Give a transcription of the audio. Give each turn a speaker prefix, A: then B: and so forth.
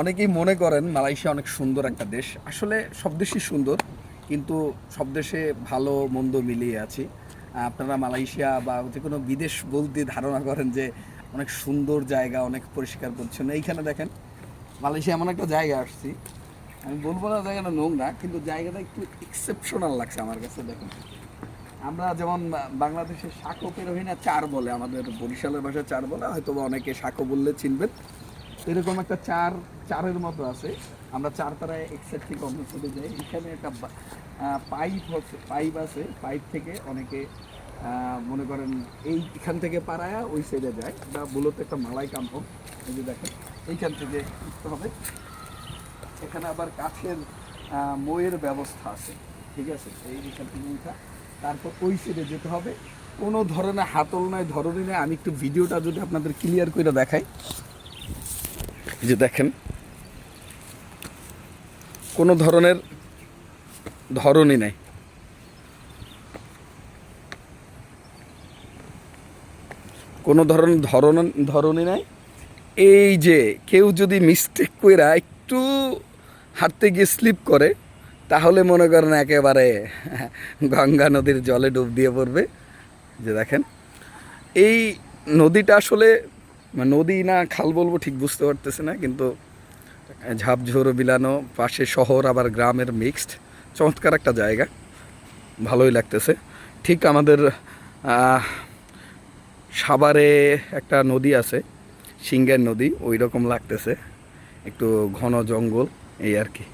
A: অনেকেই মনে করেন মালয়েশিয়া অনেক সুন্দর একটা দেশ। আসলে সব দেশই সুন্দর, কিন্তু সব দেশে ভালো মন্দ মিলিয়ে আছি। আপনারা মালয়েশিয়া বা যে কোনো বিদেশ বলতে ধারণা করেন যে অনেক সুন্দর জায়গা, অনেক পরিষ্কার পরিচ্ছন্ন। এইখানে দেখেন, মালয়েশিয়া এমন একটা জায়গা আসছি, আমি বলবো না জায়গাটা নোংরা, কিন্তু জায়গাটা একটু এক্সেপশনাল লাগছে আমার কাছে। দেখেন, আমরা যেমন বাংলাদেশের সাঁকো পেরোহি না, চার বলে, আমাদের বরিশালের ভাষায় চার বলে, হয়তো বা অনেকে সাঁকো বললে চিনবেন। এরকম একটা চারের মতো আছে। আমরা চার তারায় এক সাইড থেকে অন্য সাইডে যাই। এখানে একটা পাইপ আছে, পাইপ থেকে অনেকে মনে করেন এখান থেকে পাড়ায়া ওই সাইডে যায়, বা মূলত একটা মালাই কাম্পন। এই যে দেখেন, এইখান থেকে উঠতে হবে। এখানে আবার কাঠের মইয়ের ব্যবস্থা আছে, ঠিক আছে। এইখান থেকে উঠা, তারপর ওই সাইডে যেতে হবে। কোনো ধরনের হাতল নাই, ধরনই নাই। আমি একটু ভিডিওটা যদি আপনাদের ক্লিয়ার করে দেখাই, যে দেখেন, কোনো ধরনের ধরনই নাই, কোনো ধরনই নাই। এই যে কেউ যদি মিস্টেক কইরা একটু হাঁটতে গিয়ে স্লিপ করে, তাহলে মনে করেন একেবারে গঙ্গা নদীর জলে ডুব দিয়ে পড়বে। যে দেখেন, এই নদীটা আসলে নদী না খাল বলবো ঠিক বুঝতে পারতেছে না, কিন্তু ঝাপঝোর বিলানো, পাশে শহর আবার গ্রামের মিক্সড, চমৎকার একটা জায়গা, ভালোই লাগতেছে। ঠিক আমাদের আহ, সাভারে একটা নদী আছে, সিংহের নদী, ওই রকম লাগতেছে, একটু ঘন জঙ্গল, এই আর কি।